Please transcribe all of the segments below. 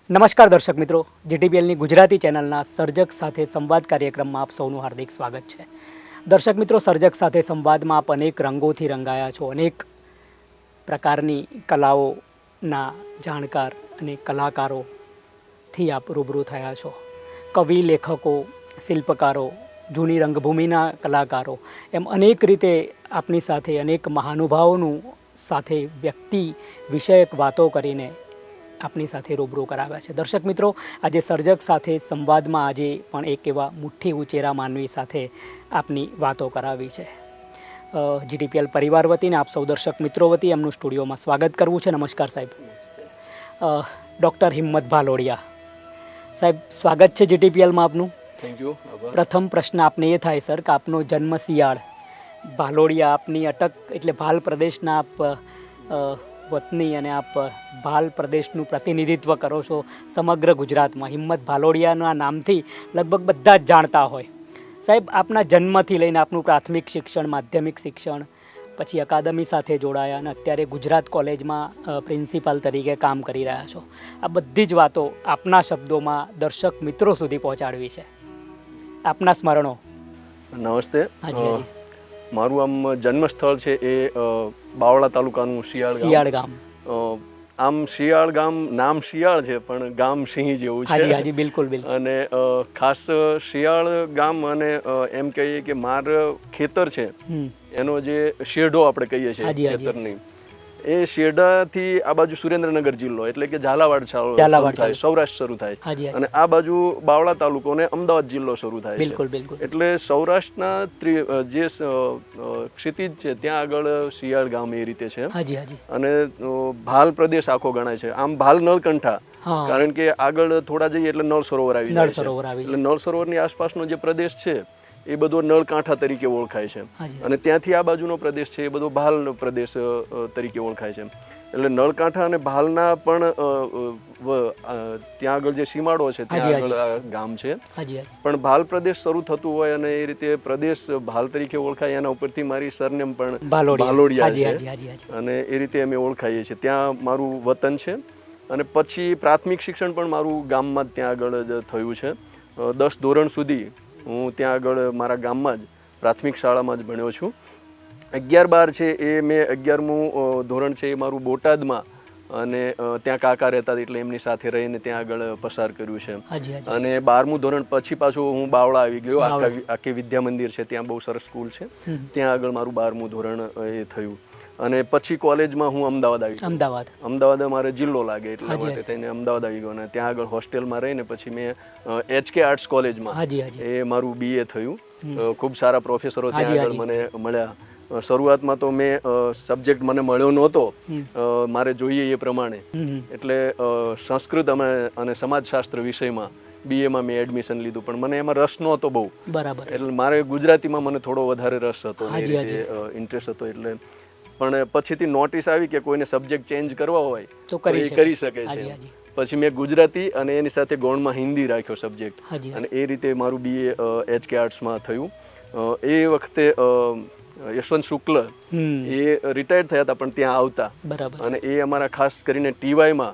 નમસ્કાર દર્શક મિત્રો, જીટીપીએલની ગુજરાતી ચેનલના સર્જક સાથે સંવાદ કાર્યક્રમમાં આપ સૌનું હાર્દિક સ્વાગત છે. દર્શક મિત્રો, સર્જક સાથે સંવાદમાં આપ અનેક રંગોથી રંગાયા છો, અનેક પ્રકારની કલાઓના જાણકાર અને કલાકારોથી આપ રૂબરૂ થયા છો. કવિ, લેખકો, શિલ્પકારો, જૂની રંગભૂમિના કલાકારો, એમ અનેક રીતે આપની સાથે અનેક મહાનુભાવોનું સાથે વ્યક્તિ વિષયક વાતો કરીને આપની સાથે રૂબરૂ કરાવ્યા છે. દર્શક મિત્રો, આજે સર્જક સાથે સંવાદમાં આજે પણ એક એવા મુઠ્ઠી ઉચેરા માનવી સાથે આપની વાતો કરાવી છે. જીટીપીએલ પરિવાર વતીને આપ સૌ દર્શક મિત્રો વતી એમનું સ્ટુડિયોમાં સ્વાગત કરવું છે. નમસ્કાર સાહેબ. ડૉક્ટર હિંમત ભાલોડિયા સાહેબ, સ્વાગત છે જીટીપીએલમાં આપનું. Thank you. પ્રથમ પ્રશ્ન આપને એ થાય સર કે આપનો જન્મ શિયાળ, ભાલોડિયા, આપની અટક એટલે ભાલ પ્રદેશના આપ વતની અને આપ ભાલ પ્રદેશનું પ્રતિનિધિત્વ કરો છો સમગ્ર ગુજરાતમાં. હિંમત ભાલોડિયાના નામથી લગભગ બધા જ જાણતા હોય. સાહેબ, આપના જન્મથી લઈને આપનું પ્રાથમિક શિક્ષણ, માધ્યમિક શિક્ષણ, પછી અકાદમી સાથે જોડાયા અને અત્યારે ગુજરાત કોલેજમાં પ્રિન્સિપાલ તરીકે કામ કરી રહ્યા છો. આ બધી જ વાતો આપના શબ્દોમાં દર્શક મિત્રો સુધી પહોંચાડવી છે. આપના સ્મરણો. નમસ્તે. હાજી હાજી. મારું આમ જન્મસ્થળ છે એ બાવળા તાલુકાનું શિયાળ ગામ. આમ શિયાળ ગામ, નામ શિયાળ છે પણ ગામ સિંહ જેવું છે. હાજી હાજી, બિલકુલ બિલકુલ. અને ખાસ શિયાળ ગામ અને એમ કહીએ કે માર ખેતર છે એનો જે શેઢો આપણે કહીએ છીએ ખેતરની, એ શેઢાથી આ બાજુ સુરેન્દ્રનગર જિલ્લો એટલે કે ઝાલાવાડ થાય, સૌરાષ્ટ્ર શરૂ થાય, અને આ બાજુ બાવળા તાલુકો ને અમદાવાદ જિલ્લો શરૂ થાય છે. બિલકુલ બિલકુલ. એટલે સૌરાષ્ટ્રના જે ક્ષિતિજ છે ત્યાં આગળ શિયાળ ગામ એ રીતે છે. હાજી હાજી. અને ભાલ પ્રદેશ આખો ગણાય છે. આમ ભાલ નળકંઠા, કારણ કે આગળ થોડા જઈએ એટલે નળ સરોવર આવી જાય છે. એટલે નળ સરોવરની આસપાસનો જે પ્રદેશ છે એ બધો નળકાંઠા તરીકે ઓળખાય છે. અને ત્યાંથી આ બાજુનો પ્રદેશ છે એ બધો ભાલ પ્રદેશ તરીકે ઓળખાય છે. એટલે નળકાંઠા અને ભાલના પણ ત્યાં આગળ જે સીમાડો છે ત્યાં આગળ ગામ છે. પણ ભાલ પ્રદેશ શરૂ થતું હોય અને એ રીતે પ્રદેશ ભાલ તરીકે ઓળખાય, એના ઉપરથી મારી સરનેમ પણ ભાલોડિયા છે અને એ રીતે અમે ઓળખાઈએ છીએ. ત્યાં મારું વતન છે. અને પછી પ્રાથમિક શિક્ષણ પણ મારું ગામમાં જ ત્યાં આગળ જ થયું છે. 10 ધોરણ સુધી હું ત્યાં આગળ મારા ગામમાં જ પ્રાથમિક શાળામાં જ ભણ્યો છું. 11-12 છે એ મેં 11મું ધોરણ છે એ મારું બોટાદમાં અને ત્યાં કાકા રહેતા એટલે એમની સાથે રહીને ત્યાં આગળ પસાર કર્યું છે. અને 12મું ધોરણ પછી પાછું હું બાવળા આવી ગયો. આખી વિદ્યા મંદિર છે ત્યાં, બહુ સરસ સ્કૂલ છે, ત્યાં આગળ મારું 12મું ધોરણ એ થયું. અને પછી કોલેજમાં હું અમદાવાદ આવી ગયો. અમદાવાદ અમારે જિલ્લો લાગે એટલા માટે થઈને અમદાવાદ આવી ગયો. અને ત્યાં આગળ હોસ્ટેલમાં રહીને પછી મેં HK આર્ટ્સ કોલેજમાં એ મારું BA થયું. ખૂબ સારા પ્રોફેસરો ત્યાં આગળ મને મળ્યા. શરૂઆતમાં તો મેં સબ્જેક્ટ મને મળ્યો નહોતો મારે જોઈએ એ પ્રમાણે, એટલે સંસ્કૃત અને સમાજશાસ્ત્ર વિષયમાં BA માં મેં એડમિશન લીધું. પણ મને એમાં રસ નહોતો બહુ. બરાબર. એટલે મારે ગુજરાતીમાં મને થોડો વધારે રસ હતો, ઇન્ટરેસ્ટ હતો. એટલે પણ પછીથી નોટિસ આવી કે કોઈને સબ્જેક્ટ ચેન્જ કરવા હોય તો એ કરી શકે છે. પછી મેં ગુજરાતી અને એની સાથે ગૌણમાં હિન્દી રાખ્યો સબ્જેક્ટ, અને એ રીતે મારું BA HK આર્ટ્સમાં થયું. એ વખતે યશવંત શુક્લ એ રિટાયર્ડ થયા હતા પણ ત્યાં આવતા, અને એ અમારા ખાસ કરીને TYમાં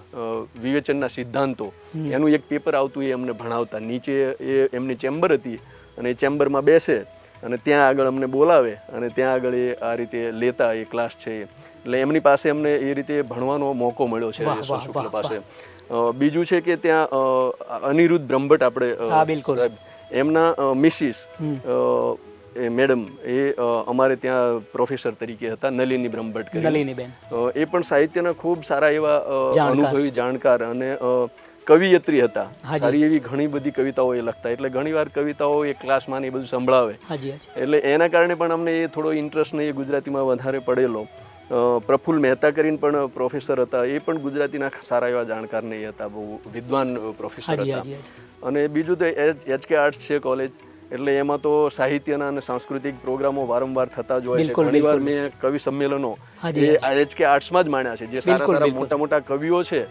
વિવેચનના સિદ્ધાંતો એનું એક પેપર આવતું, એ અમને ભણાવતા. નીચે એ એમની ચેમ્બર હતી અને એ ચેમ્બરમાં બેસે અને ત્યાં આગળ અમને બોલાવે અને ત્યાં આગળ એ આ રીતે લેતા એ ક્લાસ છે. એટલે એમની પાસે અમને એ રીતે ભણવાનો મોકો મળ્યો છે યશવંત શુક્લ પાસે. બીજું છે કે ત્યાં અનિરુદ્ધ બ્રહ્મભટ્ટ આપણે એમના મિસિસ એ મેડમ એ અમારે ત્યાં પ્રોફેસર તરીકે હતા, નલિની બ્રહ્મભટ્ટ કરીને. એ પણ સાહિત્યના ખૂબ સારા એવા અનુભવી જાણકાર અને કવિયત્રી હતા. સારી એવી ઘણી બધી કવિતાઓ એ લખતા. એટલે ઘણીવાર કવિતાઓ એ ક્લાસમાં ને એ બધું સંભળાવે. એટલે એના કારણે પણ અમને એ થોડો ઇન્ટરેસ્ટ ને એ ગુજરાતીમાં વધારે પડેલો. પ્રફુલ્લ મહેતા કરીને પણ પ્રોફેસર હતા, એ પણ ગુજરાતીના સારા એવા જાણકાર ને એ હતા, બહુ વિદ્વાન પ્રોફેસર હતા. અને બીજું તો HK આર્ટ્સ છે કોલેજ, એટલે એમાં તો સાહિત્યના અને સાંસ્કૃતિક પ્રોગ્રામો વારંવાર થતા જ હોય છે. ઘણીવાર મેં કવિ સંમેલનો એ HK આર્ટ્સમાં જ માણ્યા છે. જે સારા સારા મોટા મોટા કવિઓ છે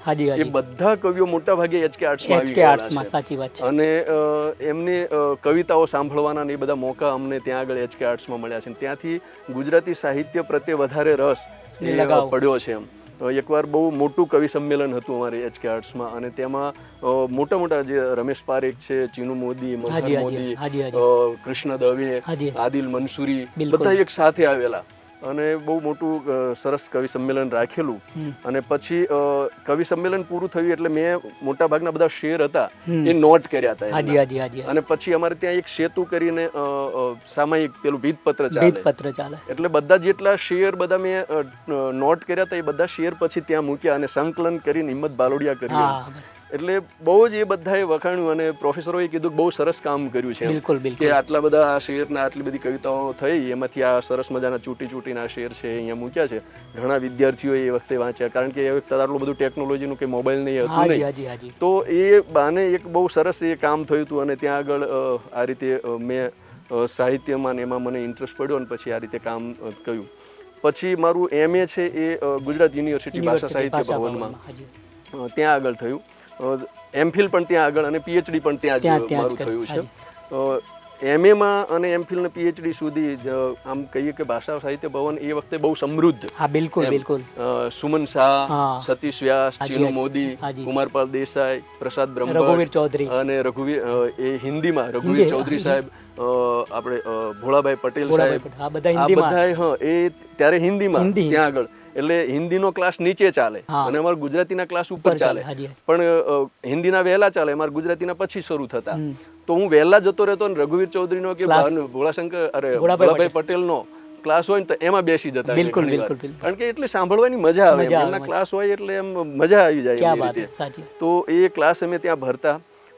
એ બધા કવિઓ મોટા ભાગે HK આર્ટ્સમાં આવી ગયા છે. અને એમની કવિતાઓ સાંભળવાના ને એ બધા મોકા અમને ત્યાં આગળ HK આર્ટ્સમાં મળ્યા છે. ત્યાંથી ગુજરાતી સાહિત્ય પ્રત્યે વધારે રસ પડ્યો છે. એકવાર બહુ મોટું કવિ સંમેલન હતું અમારે HK આર્ટ્સમાં, અને તેમાં મોટા મોટા જે રમેશ પારેખ છે, ચીનુ મોદી, મનહર મોદી, કૃષ્ણ દવે, આદિલ મંસૂરી, બધા એક સાથે આવેલા અને બહુ મોટું સરસ કવિ સંમેલન રાખેલું. અને પછી કવિ સંમેલન પૂરું થયું એટલે મેં મોટા ભાગના બધા શેર હતા એ નોટ કર્યા હતા. અને પછી અમારે ત્યાં એક સેતુ કરીને સામાયિક પેલું ભીતપત્ર ચાલે, એટલે બધા જેટલા શેર બધા મેં નોટ કર્યા હતા એ બધા શેર પછી ત્યાં મૂક્યા અને સંકલન કરીને હિંમત બાલોડિયા કર્યું. એટલે બહુ જ એ બધાએ વખાણ્યું અને પ્રોફેસરોએ કીધું બહુ સરસ કામ કર્યું છે કે આટલા બધા આ શેરના આટલી બધી કવિતાઓ થઈ, એમાંથી આ સરસ મજાના ચૂંટીના શેર છે અહીંયા મૂક્યા છે. ઘણા વિદ્યાર્થીઓએ એ વખતે વાંચ્યા, કારણ કે એ વખતે આટલું બધું ટેકનોલોજીનું કે મોબાઈલ નહીં હતું નહીં, તો એ બાને એક બહુ સરસ એ કામ થયું હતું. અને ત્યાં આગળ આ રીતે મેં સાહિત્યમાં ને એમાં મને ઇન્ટરેસ્ટ પડ્યો અને પછી આ રીતે કામ કર્યું. પછી મારું MA છે એ ગુજરાત યુનિવર્સિટી ભાષા સાહિત્ય ભવનમાં ત્યાં આગળ થયું. MPhil પણ ત્યાં આગળ અને PhD પણ ત્યાં જ મારું થયું છે. MA અને MPhil ને PhD સુધી આમ કહીએ કે ભાષા સાહિત્ય ભવન એ વખતે બહુ સમૃદ્ધ. બિલકુલ. સુમન શાહ, સતીશ વ્યાસ, ચીનુ મોદી, કુમારપાલ દેસાઈ, પ્રસાદ બ્રહ્મભટ્ટ અને રઘુવીર એ હિન્દીમાં રઘુવીર ચૌધરી સાહેબ, આપણે ભોળાભાઈ પટેલ સાહેબ, આ બધા એ ત્યારે હિન્દીમાં ત્યાં આગળ. એટલે હિન્દીનો ક્લાસ નીચે ચાલે અને અમારા ગુજરાતીના ક્લાસ ઉપર ચાલે, પણ હિન્દીના વહેલા ચાલે, અમારા ગુજરાતીના પછી શરૂ થતા. તો હું વહેલા જતો રહેતો ને રઘુવીર ચૌધરીનો કે ભોળાભાઈ પટેલનો ક્લાસ હોય ને તો એમાં બેસી જતા. કારણ કે એટલે સાંભળવાની મજા આવે, એમના ક્લાસ હોય એટલે એમ મજા આવી જાય. તો એ ક્લાસ અમે ત્યાં ભરતા.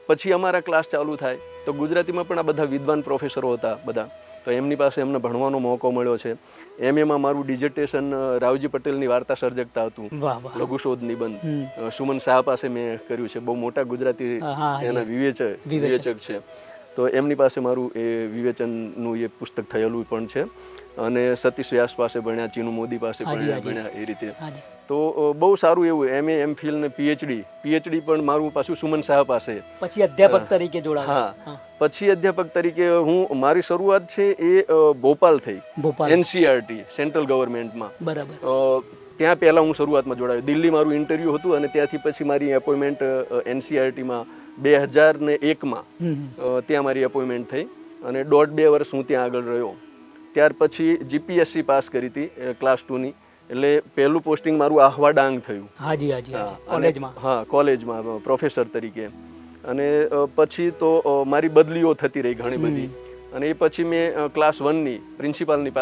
પછી અમારા ક્લાસ ચાલુ થાય તો ગુજરાતીમાં પણ આ બધા વિદ્વાન પ્રોફેસરો હતા બધા, તો એમની પાસે એમને ભણવાનો મોકો મળ્યો છે. MA મારું ડિઝર્ટેશન રાવજી પટેલની વાર્તા સર્જકતા હતું, લઘુશોધ નિબંધ. સુમન શાહ પાસે મેં કર્યું છે, બહુ મોટા ગુજરાતી એના વિવેચક છે, તો એમની પાસે મારું એ વિવેચનનું એ પુસ્તક થયેલું પણ છે. અને સતીશ વ્યાસ પાસે ભણ્યા, ચીનુ મોદી પાસે ભણ્યા એ રીતે. તો બહુ સારું એવું MA, MPhil ને PhD પણ મારું પાછું સુમન શાહ પાસે. પછી અધ્યાપક તરીકે જોડાયા. પછી અધ્યાપક તરીકે મારી શરૂઆત છે એ ભોપાલ થઈ, NCERT સેન્ટ્રલ ગવર્મેન્ટમાં. ત્યાં પહેલા હું શરૂઆતમાં જોડાયો. દિલ્હી મારું ઇન્ટરવ્યુ હતું અને ત્યાંથી પછી મારી એપોઇન્ટમેન્ટ NCERTમાં 2001માં ત્યાં મારી એપોઇન્ટમેન્ટ થઈ અને 1.5-2 વર્ષ હું ત્યાં આગળ રહ્યો. ત્યાર પછી GPSC પાસ કરી હતી ક્લાસ 2ની, એટલે પહેલું પોસ્ટિંગ મારું આહવા ડાંગ થયું. કોલેજમાં પ્રોફેસર તરીકે. અને પછી તો મારી બદલીઓ થતી રહી ઘણી બધી. અને એ પછી મેં ક્લાસ 1ની પ્રિન્સિપાલની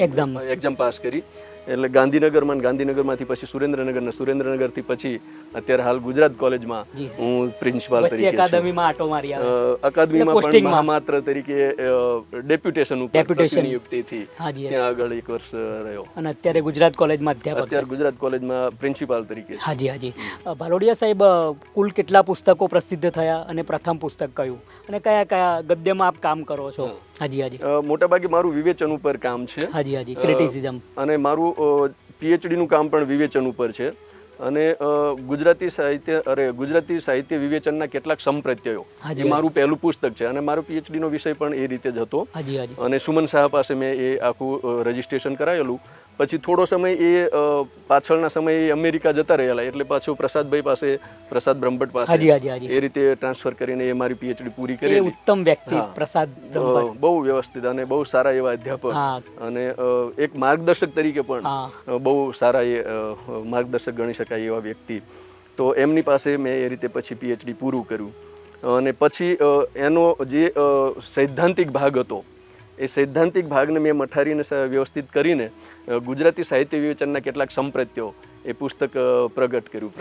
એક્ઝામ પાસ કરી. એટલે ગાંધીનગરમાંથી પછી સુરેન્દ્રનગરથી પછી અત્યારે હાલ ગુજરાત કોલેજમાં હું પ્રિન્સિપાલ તરીકે અકાદમીમાં પણ મહામાત્ર તરીકે ડેપ્યુટેશન ઉપર નિયુક્તિથી ત્યાં આગળ 1 વર્ષ રહ્યો અને અત્યારે ગુજરાત કોલેજમાં પ્રિન્સિપાલ તરીકે. ભાલોડિયા સાહેબ, કુલ કેટલા પુસ્તકો પ્રસિદ્ધ થયા અને પ્રથમ પુસ્તક કયું અને કયા ગદ્યમાં આપ કામ કરો છો? મોટાભાગે મારું વિવેચન ઉપર કામ છે. ક્રિટિસિઝમ. અને મારું PhD નું કામ પણ વિવેચન ઉપર છે. અને ગુજરાતી સાહિત્ય વિવેચનના કેટલાક સંપ્રત્યયો એ મારું પહેલું પુસ્તક છે. અને મારો PhD નો વિષય પણ એ રીતે જ હતો. અને સુમન શાહ પાસે મેં એ આખું રજીસ્ટ્રેશન કરાયેલું. પછી થોડો સમય એ પાછળના સમયે અમેરિકા જતા રહેલા, એટલે પાછું પ્રસાદ બ્રહ્મભટ્ટ પાસે એ રીતે ટ્રાન્સફર કરીને એ મારી PhD પૂરી કરી. ઉત્તમ વ્યક્તિ પ્રસાદ બ્રહ્મભટ્ટ, બહુ વ્યવસ્થિત અને બહુ સારા એવા અધ્યાપક અને એક માર્ગદર્શક તરીકે પણ બહુ સારા એ માર્ગદર્શક ગણી શકાય એવા વ્યક્તિ. તો એમની પાસે મેં એ રીતે પછી PhD પૂરું કર્યું. અને પછી એનો જે સૈદ્ધાંતિક ભાગ હતો એ સૈદ્ધાંતિક ભાગને મેં મઠારીને વ્યવસ્થિત કરીને ગુજરાતી સાહિત્ય વિવેચનના કેટલાક સંપ્રત્યો એ પુસ્તક પ્રકાશિત કર્યું.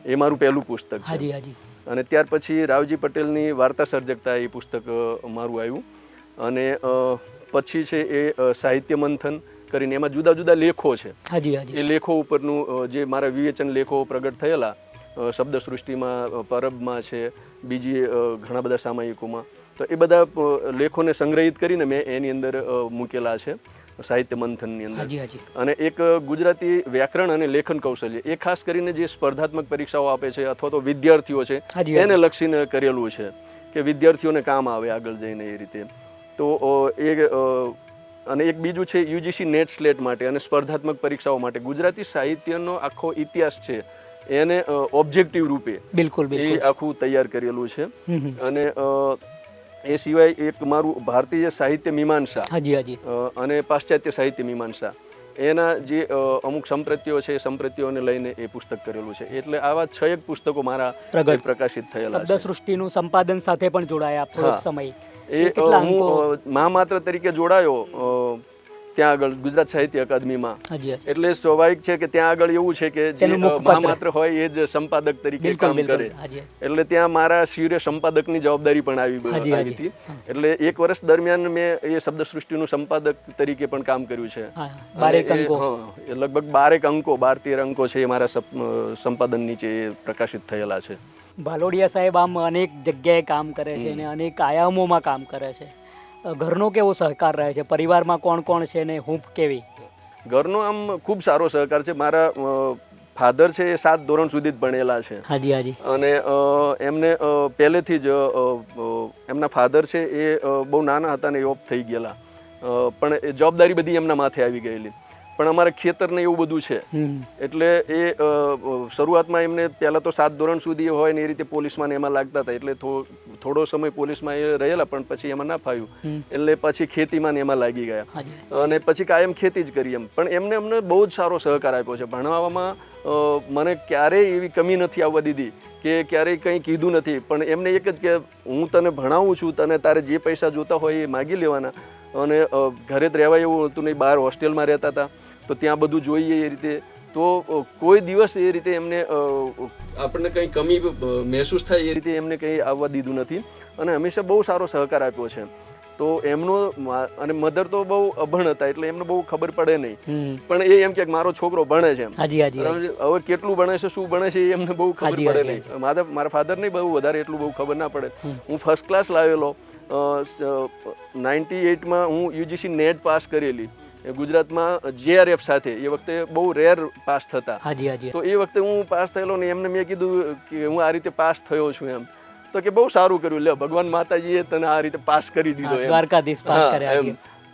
એ મારું પહેલું પુસ્તક છે. અને ત્યાર પછી રાવજી પટેલની વાર્તા સર્જકતા એ પુસ્તક મારું આવ્યું. અને પછી છે એ સાહિત્ય મંથન કરીને એમાં જુદા જુદા લેખો છે. એ લેખો ઉપરનું જે મારા વિવેચન લેખો પ્રગટ થયેલા શબ્દ સૃષ્ટિમાં, પરબમાં છે, બીજી ઘણા બધા સામાયિકોમાં, તો એ બધા લેખોને સંગ્રહિત કરીને મેં એની અંદર મૂકેલા છે સાહિત્ય મંથનની અંદર. અને એક ગુજરાતી વ્યાકરણ અને લેખન કૌશલ્ય એ ખાસ કરીને જે સ્પર્ધાત્મક પરીક્ષાઓ આપે છે અથવા તો વિદ્યાર્થીઓ છે એને લક્ષીને કરેલું છે કે વિદ્યાર્થીઓને કામ આવે આગળ જઈને એ રીતે. તો એ અને એક બીજું છે યુજીસી નેટ સ્લેટ માટે અને સ્પર્ધાત્મક પરીક્ષાઓ માટે ગુજરાતી સાહિત્યનો આખો ઇતિહાસ છે એને ઓબ્જેક્ટિવ રૂપે બિલકુલ એ આખું તૈયાર કરેલું છે. અને એ સિવાય એક મારું ભારતીય સાહિત્ય મીમાંસા અને પાશ્ચાત્ય સાહિત્ય મીમાંસા એના જે અમુક સંપ્રત્યો છે એ સંપ્રત્યોને લઈને એ પુસ્તક કરેલું છે. એટલે આવા 6 પુસ્તકો મારા પ્રકાશિત થયેલા છે. શબ્દસૃષ્ટિનું સંપાદન સાથે પણ જોડાયા થોડોક સમય. એ હું મહામાત્ર તરીકે જોડાયો ત્યાં આગળ ગુજરાત સાહિત્ય અકાદમીમાં. એટલે સ્વાભાવિક છે કે ત્યાં આગળ એવું છે કે જે મહામાત્ર હોય એ જ સંપાદક તરીકે કામ કરે. એટલે ત્યાં મારા શિરે સંપાદકની જવાબદારી પણ આવી હતી. એટલે 1 વર્ષ દરમિયાન મેં એ શબ્દસૃષ્ટિનું સંપાદક તરીકે પણ કામ કર્યું છે. લગભગ 12 અંકો 12-13 અંકો છે એ મારા સંપાદન નીચે પ્રકાશિત થયેલા છે. ભાલોડિયા સાહેબ આમ અનેક જગ્યાએ કામ કરે છે અને અનેક આયામોમાં કામ કરે છે. ઘરનો કેવો સહકાર રહે છે? પરિવારમાં કોણ કોણ છે ને હૂંફ કેવી? ઘરનો આમ ખૂબ સારો સહકાર છે. મારા ફાધર છે એ 7 ધોરણ સુધી જ ભણેલા છે. અને એમને પહેલેથી જ એમના ફાધર છે એ બહુ નાના હતા ને એ ઓફ થઈ ગયેલા, પણ એ જવાબદારી બધી એમના માથે આવી ગયેલી. પણ અમારે ખેતર ને એવું બધું છે એટલે એ શરૂઆતમાં એમને પહેલા તો 7 ધોરણ સુધી હોય ને એ રીતે પોલીસમાં ને એમાં લાગતા હતા. એટલે થોડો સમય પોલીસમાં એ રહેલા, પણ પછી એમાં ના ફાવ્યું એટલે પછી ખેતીમાં ને એમાં લાગી ગયા અને પછી કાયમ ખેતી જ કરી એમ. પણ અમને બહુ જ સારો સહકાર આપ્યો છે. ભણવામાં મને ક્યારેય એવી કમી નથી આવવા દીધી કે ક્યારેય કંઈ કીધું નથી. પણ એમને એક જ કે હું તને ભણાવું છું, તને તારે જે પૈસા જોતા હોય એ માગી લેવાના. અને ઘરે જ રહેવાય એવું હતું નહીં, બહાર હોસ્ટેલમાં રહેતા હતા તો ત્યાં બધું જોઈએ એ રીતે. તો કોઈ દિવસ એ રીતે એમને આપણને કંઈ કમી મહેસૂસ થાય એ રીતે એમને કંઈ આવવા દીધું નથી અને હંમેશા બહુ સારો સહકાર આપ્યો છે. તો એમનો અને મધર તો બહુ અભણ હતા એટલે એમને બહુ ખબર પડે નહીં, પણ એ એમ કે મારો છોકરો ભણે છે. હવે કેટલું ભણે છે, શું ભણે છે એ એમને બહુ ખબર પડે નહીં. મારા ફાધરને બહુ વધારે એટલું બહુ ખબર ના પડે. હું ફર્સ્ટ ક્લાસ લાવેલો 98માં હું યુજીસી નેટ પાસ કરેલી ગુજરાતમાં JRF સાથે. એ વખતે બહુ રેર પાસ થતા. તો એ વખતે હું પાસ થયેલો ને એમને મેં કીધું કે હું આ રીતે પાસ થયો છું એમ. તો કે બહુ સારું કર્યું, લે ભગવાન માતાજીએ તને આ રીતે પાસ કરી દીધો એમ.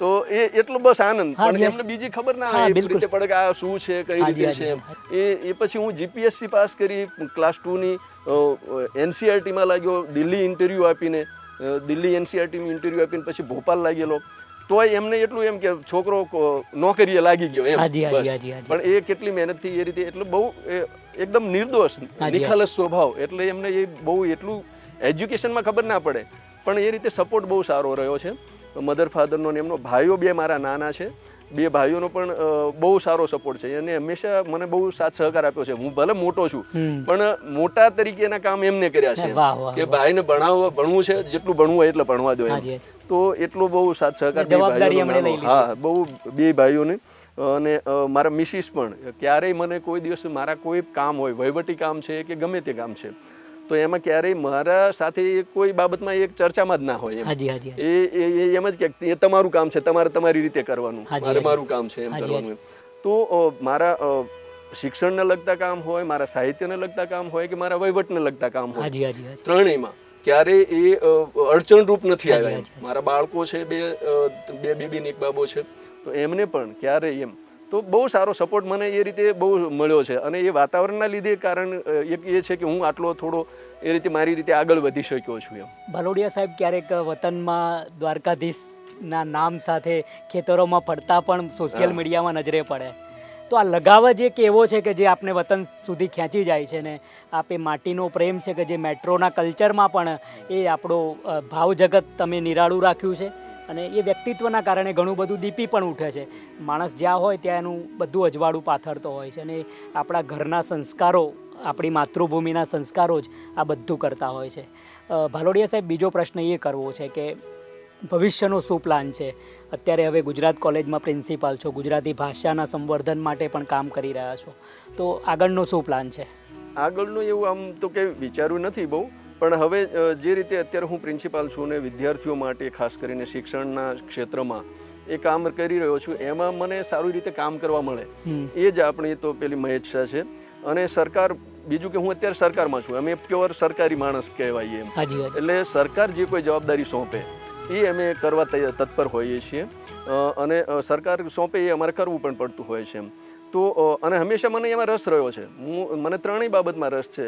તો એ એટલો બસ આનંદ. પણ એમને બીજી ખબર ના રીતે પડે કે આ શું છે, કઈ રીતે છે એમ. એ પછી હું GPSC પાસ કરી, ક્લાસ 2ની NCERTમાં લાગ્યો, દિલ્હી ઇન્ટરવ્યૂ આપીને દિલ્હી NCERTમાં ઇન્ટરવ્યૂ આપીને પછી ભોપાલ લાગેલો. તોય એમને એટલું એમ કે છોકરો નોકરીએ લાગી ગયો એમ. પણ એ કેટલી મહેનતથી એ રીતે, એટલે બહુ એકદમ નિર્દોષ નિખાલસ સ્વભાવ. એટલે એમને એ બહુ એટલું એજ્યુકેશનમાં ખબર ના પડે પણ એ રીતે સપોર્ટ બહુ સારો રહ્યો છે મધર ફાધરનો. ને એમનો ભાઈઓ 2 મારા નાના છે, 2 ભાઈઓનો પણ બહુ સારો સપોર્ટ છે અને હંમેશા મને બહુ સાથ સહકાર આપ્યો છે. હું ભલે મોટો છું પણ મોટા તરીકેના કામ એમને કર્યા છે કે ભાઈને ભણવું છે, જેટલું ભણવું હોય એટલે ભણવા દો એમ. તો એટલો બહુ સાથ સહકાર બહુ 2 ભાઈઓને. અને મારા મિસિસ પણ ક્યારેય મને કોઈ દિવસ મારા કોઈ કામ હોય, વહીવટી કામ છે કે ગમે તે કામ છે, તો એમાં ક્યારેય મારા સાથે કોઈ બાબતમાં એક ચર્ચામાં જ ના હોય એમ. એ એમ જ કે તમારું કામ છે, તમારે તમારી રીતે કરવાનું, મારે મારું કામ છે એમ કરવાનું. તો મારા શિક્ષણને લગતા કામ હોય, મારા સાહિત્યને લગતા કામ હોય કે મારા વહીવટને લગતા કામ હોય, ત્રણેયમાં ક્યારેય એ અડચણરૂપ નથી આવ્યા. મારા બાળકો છે, 2 બેબી ને 1 બાબો છે, તો એમને પણ ક્યારેય એમ. તો બહુ સારો સપોર્ટ મને એ રીતે બહુ મળ્યો છે. અને એ વાતાવરણના લીધે કારણ એક એ છે કે હું આટલો થોડો એ રીતે મારી રીતે આગળ વધી શક્યો છું એમ. ભાલોડિયા સાહેબ ક્યારેક વતનમાં દ્વારકાધીશના નામ સાથે ખેતરોમાં ફરતા પણ સોશિયલ મીડિયામાં નજરે પડે. તો આ લગાવ જ એક એવો છે કે જે આપને વતન સુધી ખેંચી જાય છે ને આપે માટીનો પ્રેમ છે કે જે મેટ્રોના કલ્ચરમાં પણ એ આપણો ભાવ જગત તમે નિરાળું રાખ્યું છે. અને એ વ્યક્તિત્વના કારણે ઘણું બધું દીપી પણ ઉઠે છે. માણસ જ્યાં હોય ત્યાં એનું બધું અજવાળું પાથરતો હોય છે અને આપણા ઘરના સંસ્કારો, આપણી માતૃભૂમિના સંસ્કારો જ આ બધું કરતા હોય છે. ભાલોડિયા સાહેબ, બીજો પ્રશ્ન એ કરવો છે કે ભવિષ્યનો શું પ્લાન છે? અત્યારે હવે ગુજરાત કોલેજમાં પ્રિન્સિપાલ છો, ગુજરાતી ભાષાના સંવર્ધન માટે પણ કામ કરી રહ્યા છો, તો આગળનો શું પ્લાન છે? આગળનું એવું આમ તો કંઈ વિચાર્યું નથી બહુ, પણ હવે જે રીતે અત્યારે હું પ્રિન્સિપાલ છું ને વિદ્યાર્થીઓ માટે ખાસ કરીને શિક્ષણના ક્ષેત્રમાં એ કામ કરી રહ્યો છું, એમાં મને સારી રીતે કામ કરવા મળે એ જ આપણી તો પેલી મહેચ્છા છે. અને સરકાર, બીજું કે હું અત્યારે સરકારમાં છું, અમે પ્યોર સરકારી માણસ કહેવાય એમ. એટલે સરકાર જે કોઈ જવાબદારી સોંપે એ અમે કરવા તત્પર હોઈએ છીએ અને સરકાર સોંપે એ અમારે કરવું પણ પડતું હોય છે એમ. તો અને હંમેશા મને એમાં રસ રહ્યો છે. મને ત્રણેય બાબતમાં રસ છે.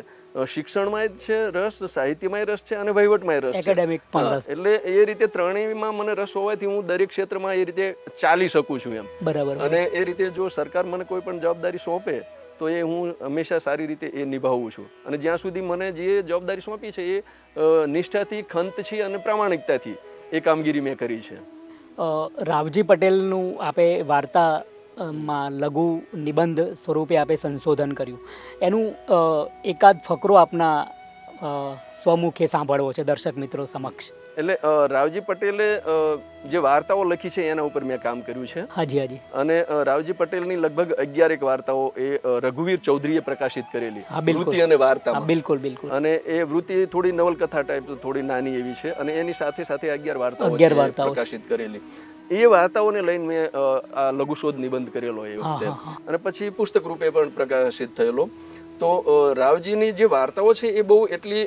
શિક્ષણમાં છે રસ, સાહિત્યમાં રસ છે અને વહીવટમાં રસ છે. એટલે એ રીતે ત્રણેયમાં મને રસ હોવાથી હું દરેક ક્ષેત્રમાં એ રીતે ચાલી શકું છું એમ. બરાબર. અને એ રીતે જો સરકાર મને કોઈ પણ જવાબદારી સોંપે તો એ હું હંમેશા સારી રીતે એ નિભાવું છું. અને જ્યાં સુધી મને જે જવાબદારી સોંપી છે એ નિષ્ઠાથી, ખંતથી અને પ્રામાણિકતાથી એ કામગીરી મેં કરી છે. રાવજી પટેલનું આપે વાર્તા માં લઘુ નિબંધ સ્વરૂપે આપે સંશોધન કર્યું. એનું એકાદ ફકરો આપના સ્વમુખે સાંભળવો છે દર્શક મિત્રો સમક્ષ. એટલે રાવજી પટેલે જે વાર્તાઓ લખી છે એના ઉપર મેં કામ કર્યું છે. હાજી હાજી. અને રાવજી પટેલની લગભગ 11 વાર્તાઓ એ રઘુવીર ચૌધરીએ પ્રકાશિત કરેલી, વૃત્તિ અને વાર્તા. બિલકુલ બિલકુલ. અને એ વૃત્તિ થોડી નવલકથા ટાઈપ, થોડી નાની એવી છે અને એની સાથે સાથે 11 વાર્તાઓ પ્રકાશિત કરેલી. એ વાર્તાઓને લઈને મેં આ લઘુશોધ નિબંધ કરેલો એ વખતે, અને પછી પુસ્તક રૂપે પણ પ્રકાશિત થયેલો. તો રાવજીની જે વાર્તાઓ છે એ બહુ એટલી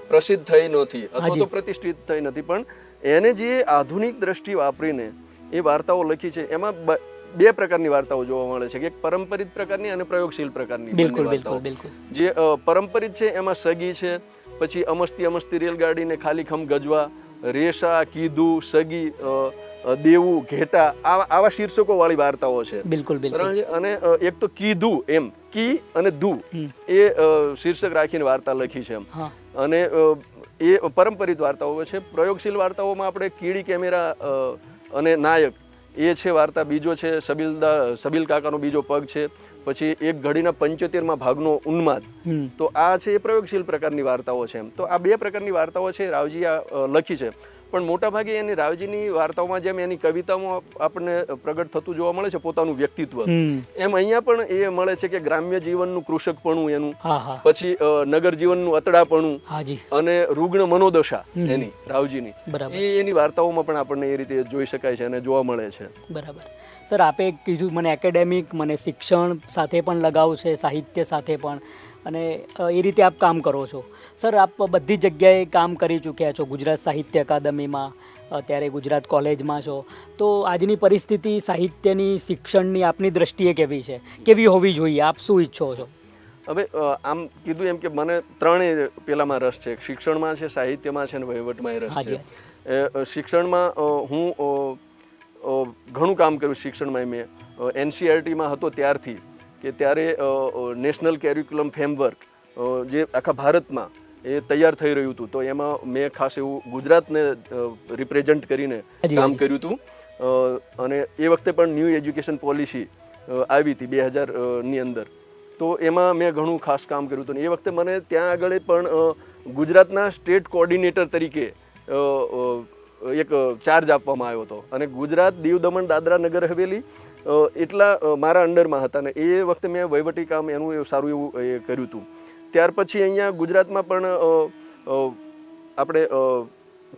પ્રસિદ્ધ થઈ નથી અથવા તો પ્રતિષ્ઠિત થઈ નથી, પણ એને જે આધુનિક દ્રષ્ટિ વાપરીને એ વાર્તાઓ લખી છે એમાં 2 પ્રકારની વાર્તાઓ જોવા મળે છે, એક પરંપરિત પ્રકારની અને પ્રયોગશીલ પ્રકારની. જે પરંપરિત છે એમાં સગી છે, પછી અમસ્તી રેલગાડીને ખાલી ખમ ગજવા, રેશા, કીધું, સગી, દેવું, ઘેટા, આવા શીર્ષકો વાળી વાર્તાઓ છે. બિલકુલ બિલકુલ. અને એક તો કીધું એમ, કી અને દુ એ શીર્ષક રાખીને વાર્તા લખી છે એમ. અને એ પરંપરિત વાર્તાઓ છે. પ્રયોગશીલ વાર્તાઓમાં આપણે કીડી, કેમેરા અને નાયક એ છે વાર્તા. બીજો છે સબીલ કાકાનો બીજો પગ છે. પછી એક ઘડીના 75માં ભાગનો ઉન્માદ. તો આ છે એ પ્રયોગશીલ પ્રકારની વાર્તાઓ છે એમ. તો આ 2 પ્રકારની વાર્તાઓ છે રાવજીએ લખી છે. પણ મોટા ભાગે એની રાવજીની વાર્તાઓમાં જેમ એની કવિતામાં આપણને પ્રગટ થતું જોવા મળે છે પોતાનું વ્યક્તિત્વ, એમ અહીંયા પણ એ મળે છે કે ગ્રામ્ય જીવનનું કૃષકપણું એનું, પછી નગર જીવનનું અતડાપણું અને રૂગ્ણ મનોદશા એની રાવજીની, એની વાર્તાઓમાં પણ આપણને એ રીતે જોઈ શકાય છે અને જોવા મળે છે. બરાબર. સર, આપે કીધું મને એકેડેમિક, મને શિક્ષણ સાથે પણ લગાવ છે, સાહિત્ય સાથે પણ, અને એ રીતે આપ કામ કરો છો. સર, આપ બધી જગ્યાએ કામ કરી ચૂક્યા છો. ગુજરાત સાહિત્ય અકાદમીમાં, અત્યારે ગુજરાત કોલેજમાં છો. તો આજની પરિસ્થિતિ સાહિત્યની, શિક્ષણની આપની દ્રષ્ટિએ કેવી છે, કેવી હોવી જોઈએ, આપ શું ઈચ્છો છો? હવે આમ કીધું એમ કે મને ત્રણેય પેલામાં રસ છે. શિક્ષણમાં છે, સાહિત્યમાં છે અને વહીવટમાં રસ છે. શિક્ષણમાં હું ઘણું કામ કર્યું. શિક્ષણમાં મેં NCERTમાં હતો ત્યારથી, કે ત્યારે નેશનલ કેરિક્યુલમ ફ્રેમવર્ક જે આખા ભારતમાં એ તૈયાર થઈ રહ્યું હતું, તો એમાં મેં ખાસ એવું ગુજરાતને રિપ્રેઝન્ટ કરીને કામ કર્યું હતું. અને એ વખતે પણ ન્યૂ એજ્યુકેશન પોલિસી આવી હતી 2000ની અંદર, તો એમાં મેં ઘણું ખાસ કામ કર્યું હતું. એ વખતે મને ત્યાં આગળ પણ ગુજરાતના સ્ટેટ કોઓર્ડિનેટર તરીકે એક ચાર્જ આપવામાં આવ્યો હતો. અને ગુજરાત, દીવ, દમણ, દાદરા, નગર હવેલી એટલા મારા અંડરમાં હતા ને એ વખતે મેં વહીવટી કામ એનું સારું એવું એ કર્યું હતું. ત્યાર પછી અહીંયા ગુજરાતમાં પણ આપણે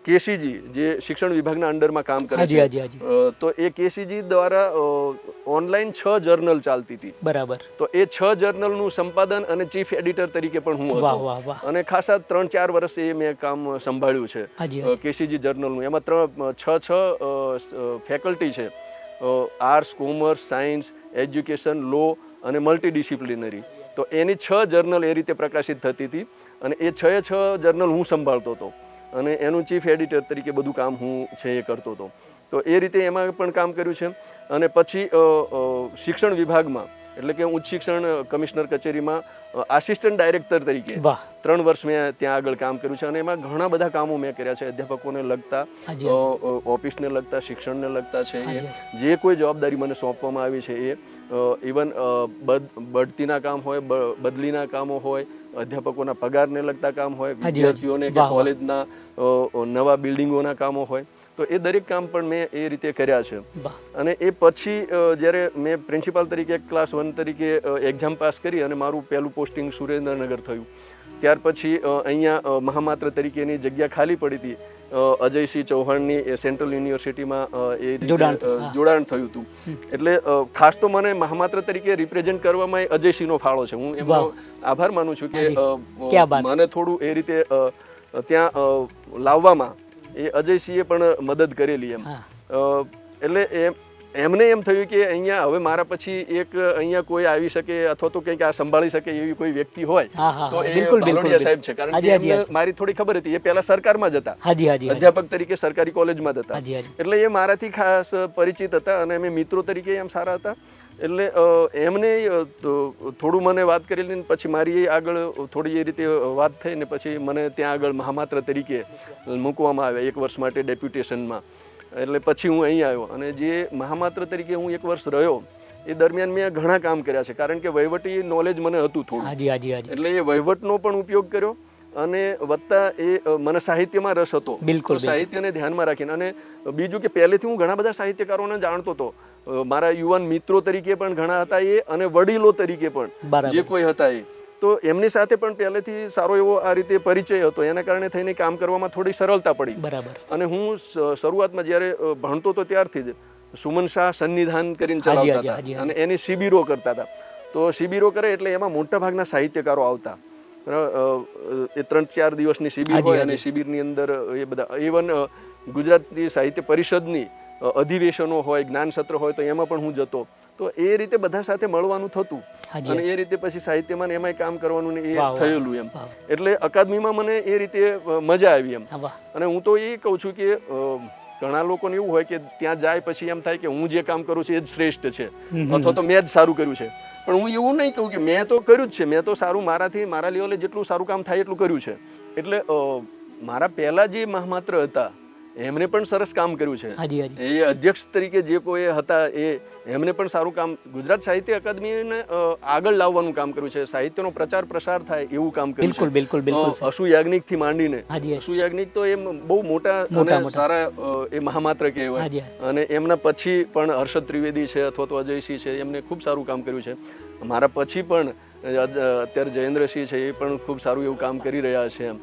કેસીજી જે શિક્ષણ વિભાગના અંડરમાં કામ કરે છે, તો એ કેસીજી દ્વારા ઓનલાઈન 6 જર્નલ ચાલતી હતી. બરાબર. તો એ 6 જર્નલનું સંપાદન અને ચીફ એડિટર તરીકે પણ હું હતો. અને ખાસા 3-4 વર્ષ એ મેં કામ સંભાળ્યું છે કેસીજી જર્નલનું. એમાં 6 ફેકલ્ટી છે: આર્ટ્સ, કોમર્સ, સાયન્સ, એજ્યુકેશન, લો અને મલ્ટીડિસિપ્લિનરી. તો એની 6 જર્નલ એ રીતે પ્રકાશિત થતી હતી અને એ 6 જર્નલ હું સંભાળતો હતો અને એનું ચીફ એડિટર તરીકે બધું કામ હું છે એ કરતો હતો. તો એ રીતે એમાં પણ કામ કર્યું છે. અને પછી શિક્ષણ વિભાગમાં, એટલે કે ઉચ્ચ શિક્ષણ કમિશનર કચેરીમાં આસિસ્ટન્ટ ડાયરેક્ટર તરીકે 3 વર્ષ મેં ત્યાં આગળ કામ કર્યું છે. અને એમાં ઘણા બધા કામો મેં કર્યા છે, અધ્યાપકોને લગતા, ઓફિસને લગતા, શિક્ષણને લગતા છે. જે કોઈ જવાબદારી મને સોંપવામાં આવી છે એ ઇવન બઢતીના કામ હોય, બદલીના કામો હોય, અધ્યાપકોના પગારને લગતા કામ હોય, વિદ્યાર્થીઓને કે કોલેજના નવા બિલ્ડિંગોના કામો હોય, તો એ દરેક કામ પણ મેં એ રીતે કર્યા છે. અને એ પછી જ્યારે મેં પ્રિન્સિપાલ તરીકે ક્લાસ 1 તરીકે એક્ઝામ પાસ કરી અને મારું પહેલું પોસ્ટિંગ સુરેન્દ્રનગર થયું, ત્યાર પછી અહીંયા મહામાત્ર તરીકેની જગ્યા ખાલી પડી હતી. અજયસિંહ ચૌહાણની સેન્ટ્રલ યુનિવર્સિટીમાં એ જોડાણ થયું હતું. એટલે ખાસ તો મને મહામાત્ર તરીકે રિપ્રેઝેન્ટ કરવામાં અજયસિંહનો ફાળો છે. હું એમનો આભાર માનું છું કે મને થોડું એ રીતે ત્યાં લાવવામાં એ અજયસિંહે પણ મદદ કરેલી એમ. એટલે એમને એમ થયું કે અહીંયા હવે મારા પછી એક અહીંયા કોઈ આવી શકે અથવા તો કંઈક આ સંભાળી શકે એવી કોઈ વ્યક્તિ હોય તો એ ભાલોડિયા સાહેબ છે. કારણ કે એમને મારી થોડી ખબર હતી, એ પહેલા સરકારમાં જ હતા, અધ્યાપક તરીકે સરકારી કોલેજમાં જ હતા, એટલે એ મારાથી ખાસ પરિચિત હતા અને અમે મિત્રો તરીકે એમ સારા હતા. એટલે એમને થોડું મને વાત કરેલી ને પછી મારી આગળ થોડી એ રીતે વાત થઈ ને પછી મને ત્યાં આગળ મહામાત્ર તરીકે મૂકવામાં આવ્યા 1 વર્ષ માટે ડેપ્યુટેશનમાં. એટલે પછી હું અહીં આવ્યો અને જે મહામાત્ર તરીકે હું 1 વર્ષ રહ્યો એ દરમિયાન મેં ઘણા કામ કર્યા છે, કારણ કે વહીવટી નોલેજ મને હતું થોડું, એટલે એ વહીવટનો પણ ઉપયોગ કર્યો અને વત્તા એ મને સાહિત્યમાં રસ હતો, સાહિત્યને ધ્યાનમાં રાખીને. અને બીજું કે પહેલેથી હું ઘણા બધા સાહિત્યકારોને જાણતો હતો, મારા યુવાન મિત્રો તરીકે પણ ઘણા હતા એ અને વડીલો તરીકે પણ જે કોઈ હતા એ, તો એમની સાથે પણ પહેલેથી સારો એવો આ રીતે પરિચય હતો, એના કારણે થઈને કામ કરવામાં થોડી સરળતા પડી. અને હું શરૂઆતમાં જ્યારે ભણતો હતો ત્યારથી જ સુમન શાહ સન્નિધાન કરીને ચલાવતા હતા અને એની શિબિરો કરતા હતા. તો શિબિરો કરે એટલે એમાં મોટા ભાગના સાહિત્યકારો આવતા, એ 3-4 દિવસની શિબિર હોય અને શિબિરની અંદર એ બધા ઇવન ગુજરાતી સાહિત્ય પરિષદની અધિવેશનો હોય, જ્ઞાન સત્ર હોય તો એમાં પણ હું જતો. તો એ રીતે બધા સાથે મળવાનું થતું અને એ રીતે પછી સાહિત્યમાં એમાંય કામ કરવાનું ને એ થયેલું એમ. એટલે અકાદમીમાં મને એ રીતે મજા આવી એમ. અને હું તો એ કહું છું કે ઘણા લોકોને એવું હોય કે ત્યાં જાય પછી એમ થાય કે હું જે કામ કરું છું એ જ શ્રેષ્ઠ છે અથવા તો મેં જ સારું કર્યું છે. પણ હું એવું નહીં કહું કે મેં તો કર્યું જ છે, મેં તો સારું મારાથી મારા લેવલે જેટલું સારું કામ થાય એટલું કર્યું છે. એટલે મારા પહેલા જે મહામાત્ર હતા એમને પણ સરસ કામ કર્યું છે. એ અધ્યક્ષ તરીકે જે કોઈ હતા એમને પણ સારું કામ, ગુજરાત સાહિત્ય અકાદમીને આગળ લાવવાનું કામ કર્યું છે, સાહિત્યનો પ્રચાર પ્રસાર થાય એવું કામ કર્યું છે. અશુ યાજ્ઞિક થી માંડીને, અશુ યાજ્ઞિક તો એમ બહુ મોટા અને સારા એ મહામાત્ર કહેવાય. અને એમના પછી પણ હર્ષદ ત્રિવેદી છે અથવા તો અજયસિંહ છે, એમને ખૂબ સારું કામ કર્યું છે. મારા પછી પણ અત્યારે જયેન્દ્રસિંહ છે, એ પણ ખૂબ સારું એવું કામ કરી રહ્યા છે.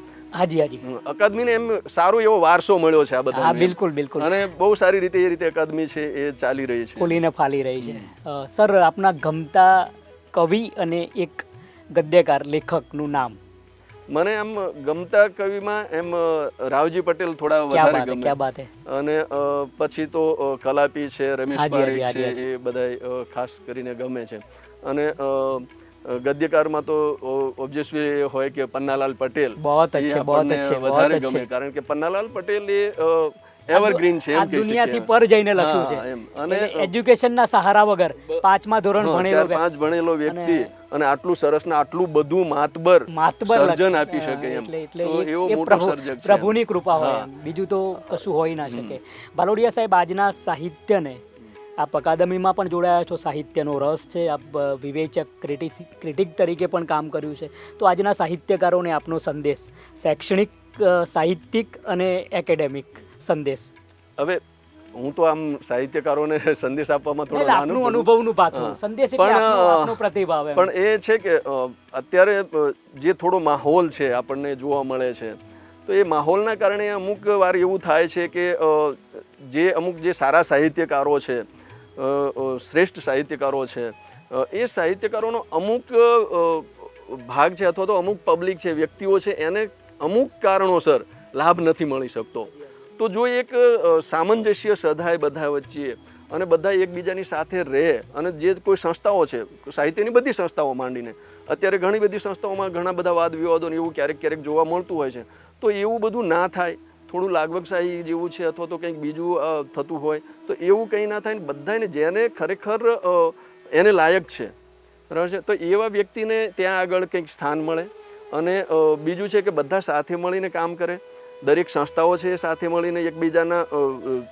અકાદમીને એમ સારો એવો વારસો મળ્યો છે આ બધા. બિલકુલ. અને બહુ સારી રીતે એ રીતે અકાદમી છે એ ચાલી રહી છે, ફૂલીને ફાલી રહી છે. સર, આપના ગમતા કવિ અને એક ગદ્યકાર લેખકનું નામ? મને આમ ગમતા કવિમાં એમ રાવજી પટેલ થોડા વધારે ગમે, અને પછી તો કલાપી છે, રમેશ પારેખ છે, એ બધા ખાસ કરીને ગમે છે. અને ગદ્યકારમાં તો ઓબ્વિયસલી હોય કે પન્નાલાલ પટેલ વધારે ગમે, કારણ કે પન્નાલાલ પટેલ એ એવરગ્રીન છે, એમ કહી શકીએ. દુનિયાથી પર જઈને લખ્યું છે. અને એજ્યુકેશનના સહારા વગર 5મા ધોરણ ભણેલો વ્યક્તિ અને આટલું સરસ ને આટલું બધું માતબર સર્જન આપી શકે એમ, તો એવો મોટો સર્જક છે. પ્રભુની કૃપા હોય, બીજું તો કશું હોઈ ના શકે. ભાલોડિયા સાહેબ, આજના સાહિત્યને આપ અકાદમીમાં પણ જોડાયા છો, સાહિત્યનો રસ છે, આપ વિવેચક ક્રિટિક તરીકે પણ કામ કર્યું છે, તો આજના સાહિત્યકારોને આપનો સંદેશ, શૈક્ષણિક, સાહિત્યિક અને એકેડેમિક સંદેશ? હવે હું તો આમ સાહિત્યકારોને સંદેશ આપવામાં થોડો આપનું અનુભવનું પાથું સંદેશ એટલે આપનો પ્રતિભાવ. પણ એ છે કે અત્યારે જે થોડો માહોલ છે આપણને જોવા મળે છે, તો એ માહોલના કારણે અમુક વાર એવું થાય છે કે અમુક જે સારા સાહિત્યકારો છે, શ્રેષ્ઠ સાહિત્યકારો છે, એ સાહિત્યકારોનો અમુક ભાગ છે અથવા તો અમુક પબ્લિક છે, વ્યક્તિઓ છે, એને અમુક કારણોસર લાભ નથી મળી શકતો. તો જો એક સામંજસ્ય સધાય બધા વચ્ચે અને બધા એકબીજાની સાથે રહે, અને જે કોઈ સંસ્થાઓ છે, સાહિત્યની બધી સંસ્થાઓ માંડીને અત્યારે ઘણી બધી સંસ્થાઓમાં ઘણા બધા વાદ વિવાદો એવું ક્યારેક જોવા મળતું હોય છે, તો એવું બધું ના થાય, થોડું લાગવગશાહી જેવું છે અથવા તો કંઈક બીજું થતું હોય તો એવું કંઈ ના થાય. બધાને જેને ખરેખર એને લાયક છે તો એવા વ્યક્તિને ત્યાં આગળ કંઈક સ્થાન મળે. અને બીજું છે કે બધા સાથે મળીને કામ કરે, દરેક સંસ્થાઓ છે એ સાથે મળીને એકબીજાના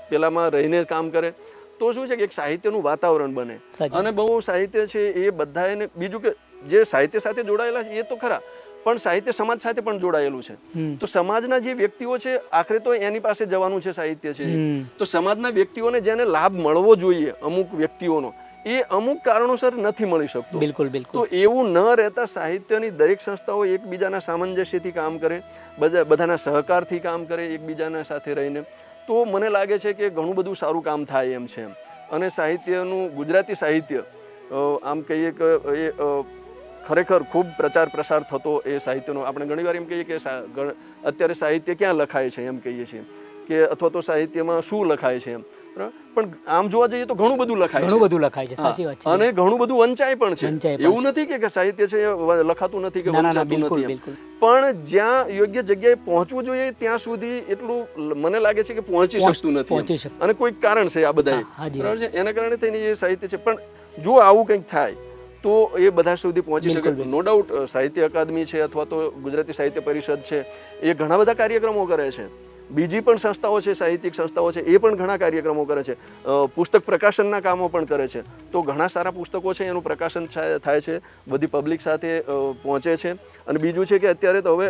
પેલામાં રહીને કામ કરે, તો શું છે કે એક સાહિત્યનું વાતાવરણ બને. અને બહુ સાહિત્ય છે એ બધાને, બીજું કે જે સાહિત્ય સાથે જોડાયેલા છે એ તો ખરા, પણ સાહિત્ય સમાજ સાથે પણ જોડાયેલું છે. તો સમાજના જે વ્યક્તિઓ છે આખરે તો એની પાસે જવાનું છે સાહિત્ય છે, તો સમાજના વ્યક્તિઓને જેને લાભ મળવો જોઈએ અમુક વ્યક્તિઓનો, એ અમુક કારણોસર નથી મળી શકતો. બિલકુલ. તો એવું ન રહેતા સાહિત્યની દરેક સંસ્થાઓ એકબીજાના સામંજસ્યથી કામ કરે, બધાના સહકારથી કામ કરે, એકબીજાના સાથે રહીને, તો મને લાગે છે કે ઘણું બધું સારું કામ થાય એમ છે. અને સાહિત્યનું, ગુજરાતી સાહિત્ય આમ કહીએ કે એ ખરેખર ખૂબ પ્રચાર પ્રસાર થતો એ સાહિત્યનો. આપણે ઘણીવાર એમ કહીએ કે અત્યારે સાહિત્ય ક્યાં લખાય છે એમ કહીએ છીએ, કે અથવા તો સાહિત્યમાં શું લખાય છે એમ બરાબર. પણ આમ જોવા જઈએ તો ઘણું બધું લખાય ઘણું બધું લખાય છે, સાચી વાત છે. અને ઘણું બધું વંચાય પણ છે. વંચાય પણ એવું નથી કે સાહિત્ય છે લખાતું નથી કે ના, ના, ના, વંચાતું બિલકુલ, નથી એમ. બિલકુલ. પણ જ્યાં યોગ્ય જગ્યાએ પહોંચવું જોઈએ ત્યાં સુધી એટલું મને લાગે છે કે પહોંચી શકતું પહોંચી નથી એમ. અને કોઈક કારણ છે આ બધા હાજી, બરાબર છે, એના કારણે થઈને એ સાહિત્ય છે. પણ જો આવું કંઈક થાય તો એ બધા સુધી પહોંચી શકે. નો ડાઉટ સાહિત્ય અકાદમી છે અથવા તો ગુજરાતી સાહિત્ય પરિષદ છે એ ઘણા બધા કાર્યક્રમો કરે છે. બીજી પણ સંસ્થાઓ છે, સાહિત્યિક સંસ્થાઓ છે, એ પણ ઘણા કાર્યક્રમો કરે છે. પુસ્તક પ્રકાશનના કામો પણ કરે છે. તો ઘણા સારા પુસ્તકો છે એનું પ્રકાશન થાય છે, બધી પબ્લિક સાથે પહોંચે છે. અને બીજું છે કે અત્યારે તો હવે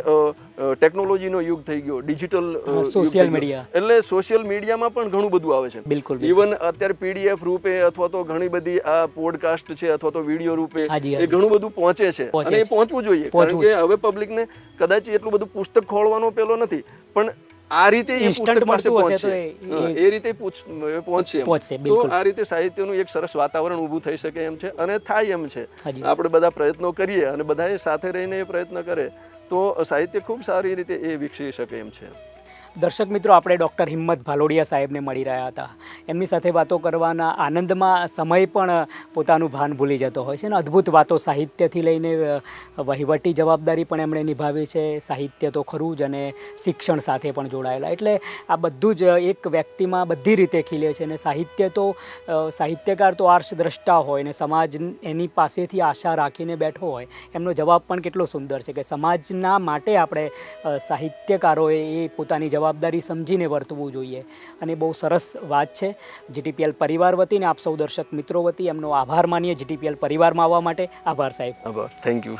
ટેકનોલોજીનો યુગ થઈ ગયો, ડિજિટલ સોશિયલ મીડિયા, એટલે સોશિયલ મીડિયામાં પણ ઘણું બધું આવે છે. બિલકુલ. ઇવન અત્યારે PDF રૂપે અથવા તો ઘણી બધી આ પોડકાસ્ટ છે અથવા તો વિડીયો રૂપે એ ઘણું બધું પહોંચે છે. અને એ પહોંચવું જોઈએ, કારણ કે હવે પબ્લિકને કદાચ એટલું બધું પુસ્તક ખોળવાનો પેલો નથી, પણ આ રીતે એ પુસ્તક પાસે પહોંચશે, એ રીતે પહોંચશે. તો આ રીતે સાહિત્યનું એક સરસ વાતાવરણ ઊભું થઈ શકે એમ છે અને થાય એમ છે. આપણે બધા પ્રયત્નો કરીએ અને બધાએ સાથે રહીને એ પ્રયત્ન કરે તો સાહિત્ય ખૂબ સારી રીતે એ વિકસી શકે એમ છે. દર્શક મિત્રો, આપણે ડૉક્ટર હિંમત ભાલોડિયા સાહેબને મળી રહ્યા હતા. એમની સાથે વાતો કરવાના આનંદમાં સમય પણ પોતાનું ભાન ભૂલી જતો હોય છે ને. અદ્ભુત વાતો સાહિત્યથી લઈને વહીવટી જવાબદારી પણ એમણે નિભાવી છે. સાહિત્ય તો ખરું જ, અને શિક્ષણ સાથે પણ જોડાયેલા. એટલે આ બધું જ એક વ્યક્તિમાં બધી રીતે ખીલે છે. અને સાહિત્ય તો સાહિત્યકાર તો આર્ષદ્રષ્ટા હોય ને સમાજ એની પાસેથી આશા રાખીને બેઠો હોય. એમનો જવાબ પણ કેટલો સુંદર છે કે સમાજના માટે આપણે સાહિત્યકારોએ એ પોતાની જવાબદારી સમજીને વર્તવું જોઈએ. અને બહુ સરસ વાત છે. GTPL પરિવાર વતીને આપ સૌ દર્શક મિત્રો વતી એમનો આભાર માનીએ. GTPL પરિવારમાં આવવા માટે આભાર સાહેબ. આભાર, થેન્ક યુ.